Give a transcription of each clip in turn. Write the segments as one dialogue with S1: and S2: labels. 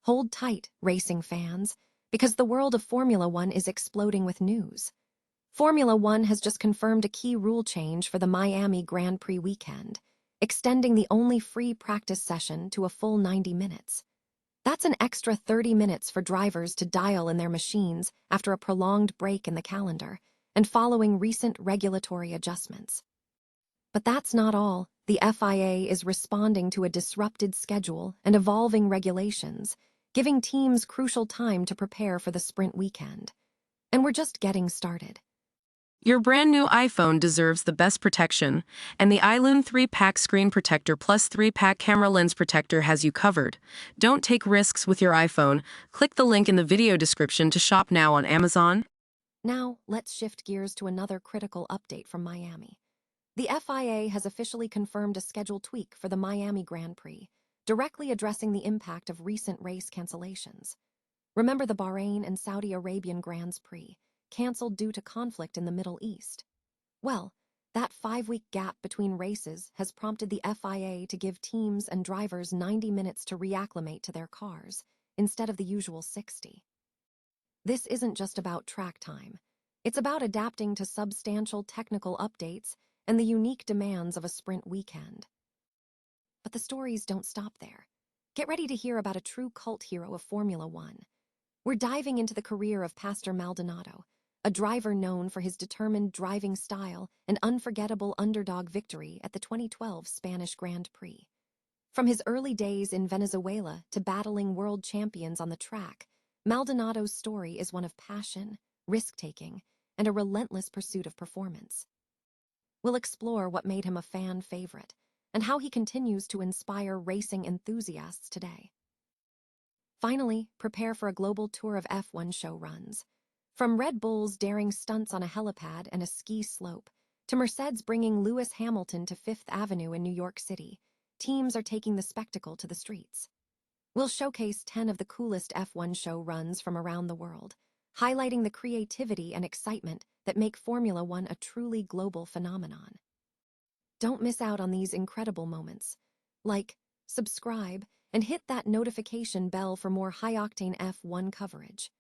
S1: Hold tight, racing fans, because the world of Formula One is exploding with news. Formula One has just confirmed a key rule change for the Miami Grand Prix weekend, extending the only free practice session to a full 90 minutes. That's an extra 30 minutes for drivers to dial in their machines after a prolonged break in the calendar and following recent regulatory adjustments. But that's not all. The FIA is responding to a disrupted schedule and evolving regulations, giving teams crucial time to prepare for the sprint weekend. And we're just getting started.
S2: Your brand new iPhone deserves the best protection, and the iLune 3-pack screen protector plus 3-pack camera lens protector has you covered. Don't take risks with your iPhone. Click the link in the video description to shop now on Amazon.
S1: Now, let's shift gears to another critical update from Miami. The FIA has officially confirmed a schedule tweak for the Miami Grand Prix, directly addressing the impact of recent race cancellations. Remember the Bahrain and Saudi Arabian Grand Prix, canceled due to conflict in the Middle East? Well, that 5-week gap between races has prompted the FIA to give teams and drivers 90 minutes to reacclimate to their cars, instead of the usual 60. This isn't just about track time. It's about adapting to substantial technical updates and the unique demands of a sprint weekend. But the stories don't stop there. Get ready to hear about a true cult hero of Formula One. We're diving into the career of Pastor Maldonado, a driver known for his determined driving style and unforgettable underdog victory at the 2012 Spanish Grand Prix. From his early days in Venezuela to battling world champions on the track, Maldonado's story is one of passion, risk-taking, and a relentless pursuit of performance. We'll explore what made him a fan favorite and how he continues to inspire racing enthusiasts today. Finally, prepare for a global tour of F1 show runs. From Red Bull's daring stunts on a helipad and a ski slope, to Mercedes bringing Lewis Hamilton to Fifth Avenue in New York City, teams are taking the spectacle to the streets. We'll showcase 10 of the coolest F1 show runs from around the world, highlighting the creativity and excitement that make Formula One a truly global phenomenon. Don't miss out on these incredible moments. Like, subscribe, and hit that notification bell for more high-octane F1 coverage.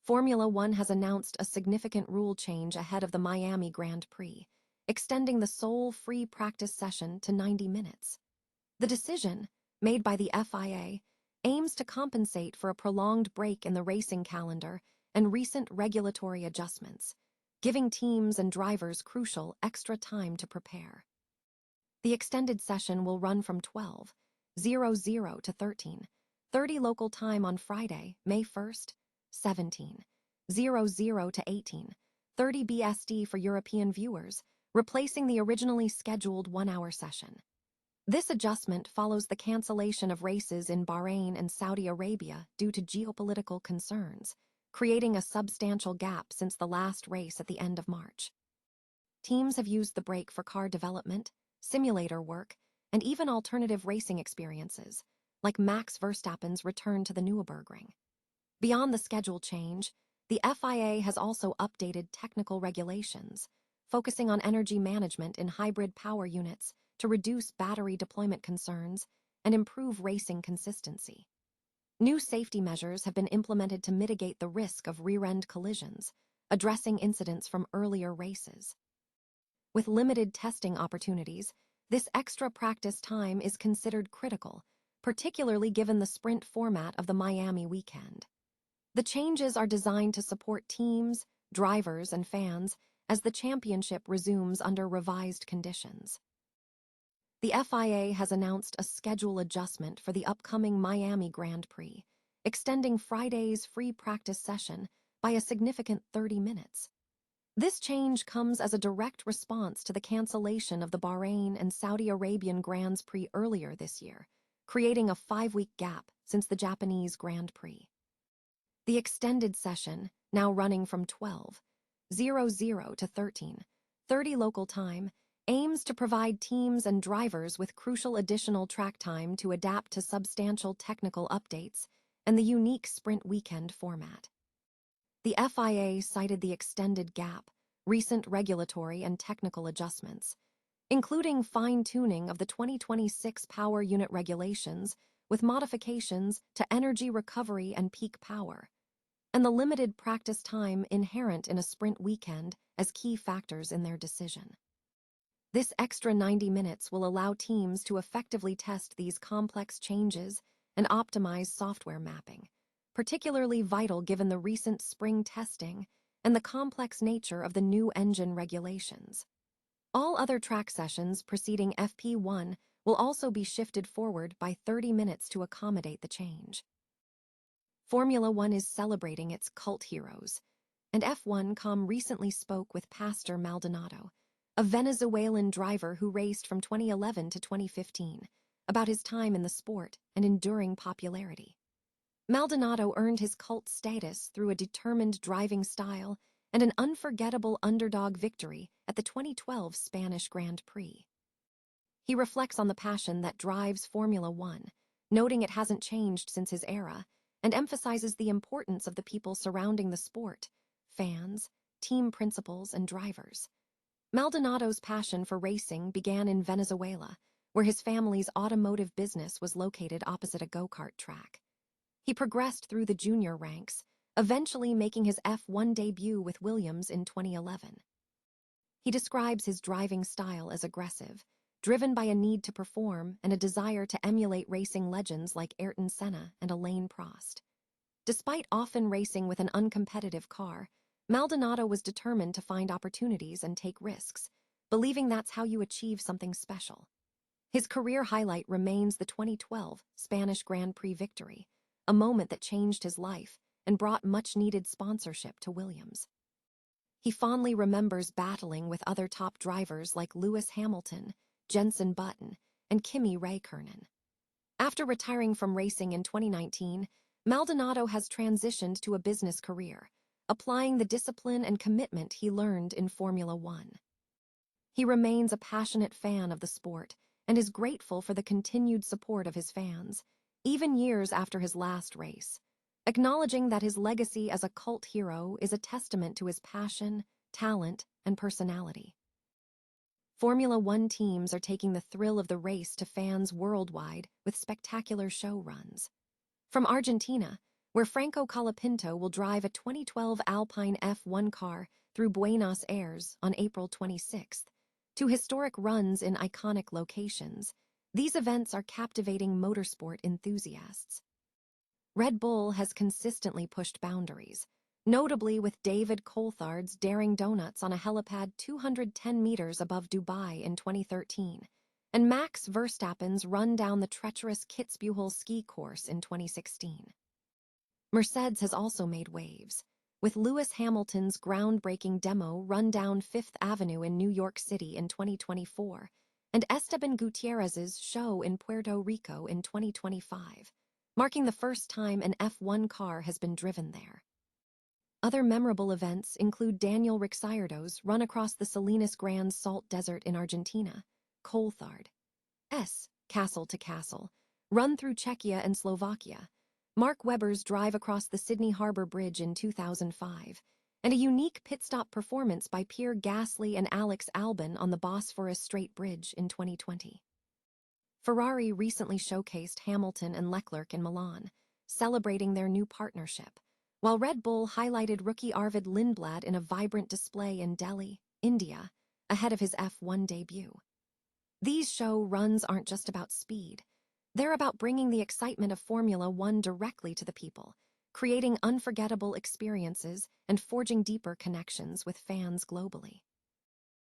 S1: Formula One has announced a significant rule change ahead of the Miami Grand Prix, extending the sole free practice session to 90 minutes. The decision, made by the FIA, aims to compensate for a prolonged break in the racing calendar and recent regulatory adjustments, giving teams and drivers crucial extra time to prepare. The extended session will run from 12:00 to 13:30 local time on Friday, May 1st, 17:00 to 18:30 BST for European viewers, replacing the originally scheduled 1-hour session. This adjustment follows the cancellation of races in Bahrain and Saudi Arabia due to geopolitical concerns, creating a substantial gap since the last race at the end of March. Teams have used the break for car development, simulator work, and even alternative racing experiences, like Max Verstappen's return to the Nürburgring. Beyond the schedule change, the FIA has also updated technical regulations, focusing on energy management in hybrid power units to reduce battery deployment concerns and improve racing consistency. New safety measures have been implemented to mitigate the risk of rear-end collisions, addressing incidents from earlier races. With limited testing opportunities, this extra practice time is considered critical, particularly given the sprint format of the Miami weekend. The changes are designed to support teams, drivers, and fans as the championship resumes under revised conditions. The FIA has announced a schedule adjustment for the upcoming Miami Grand Prix, extending Friday's free practice session by a significant 30 minutes. This change comes as a direct response to the cancellation of the Bahrain and Saudi Arabian Grand Prix earlier this year, creating a 5-week gap since the Japanese Grand Prix. The extended session, now running from 12:00 to 13:30 local time, aims to provide teams and drivers with crucial additional track time to adapt to substantial technical updates and the unique sprint weekend format. The FIA cited the extended gap, recent regulatory and technical adjustments, including fine-tuning of the 2026 power unit regulations, with modifications to energy recovery and peak power, and the limited practice time inherent in a sprint weekend as key factors in their decision. This extra 90 minutes will allow teams to effectively test these complex changes and optimize software mapping, particularly vital given the recent spring testing and the complex nature of the new engine regulations. All other track sessions preceding FP1 will also be shifted forward by 30 minutes to accommodate the change. Formula One is celebrating its cult heroes, and F1.com recently spoke with Pastor Maldonado, a Venezuelan driver who raced from 2011 to 2015, about his time in the sport and enduring popularity. Maldonado earned his cult status through a determined driving style and an unforgettable underdog victory at the 2012 Spanish Grand Prix. He reflects on the passion that drives Formula One, noting it hasn't changed since his era, and emphasizes the importance of the people surrounding the sport: fans, team principals, and drivers. Maldonado's passion for racing began in Venezuela, where his family's automotive business was located opposite a go-kart track. He progressed through the junior ranks, eventually making his F1 debut with Williams in 2011. He describes his driving style as aggressive, driven by a need to perform and a desire to emulate racing legends like Ayrton Senna and Alain Prost. Despite often racing with an uncompetitive car, Maldonado was determined to find opportunities and take risks, believing that's how you achieve something special. His career highlight remains the 2012 Spanish Grand Prix victory, a moment that changed his life and brought much-needed sponsorship to Williams. He fondly remembers battling with other top drivers like Lewis Hamilton, Jenson Button, and Kimi Räikkönen. After retiring from racing in 2019, Maldonado has transitioned to a business career, applying the discipline and commitment he learned in Formula One. He remains a passionate fan of the sport and is grateful for the continued support of his fans, even years after his last race, acknowledging that his legacy as a cult hero is a testament to his passion, talent, and personality. Formula One teams are taking the thrill of the race to fans worldwide with spectacular show runs. From Argentina, where Franco Colapinto will drive a 2012 Alpine F1 car through Buenos Aires on April 26th, to historic runs in iconic locations, these events are captivating motorsport enthusiasts. Red Bull has consistently pushed boundaries, notably with David Coulthard's daring donuts on a helipad 210 meters above Dubai in 2013, and Max Verstappen's run down the treacherous Kitzbühel ski course in 2016. Mercedes has also made waves, with Lewis Hamilton's groundbreaking demo run down Fifth Avenue in New York City in 2024, and Esteban Gutierrez's show in Puerto Rico in 2025, marking the first time an F1 car has been driven there. Other memorable events include Daniel Ricciardo's run across the Salinas Grande Salt Desert in Argentina, Coulthard's Castle to Castle run through Czechia and Slovakia, Mark Webber's drive across the Sydney Harbour Bridge in 2005, and a unique pit-stop performance by Pierre Gasly and Alex Albon on the Bosphorus Strait Bridge in 2020. Ferrari recently showcased Hamilton and Leclerc in Milan, celebrating their new partnership, while Red Bull highlighted rookie Arvid Lindblad in a vibrant display in Delhi, India, ahead of his F1 debut. These show runs aren't just about speed. They're about bringing the excitement of Formula One directly to the people, creating unforgettable experiences and forging deeper connections with fans globally.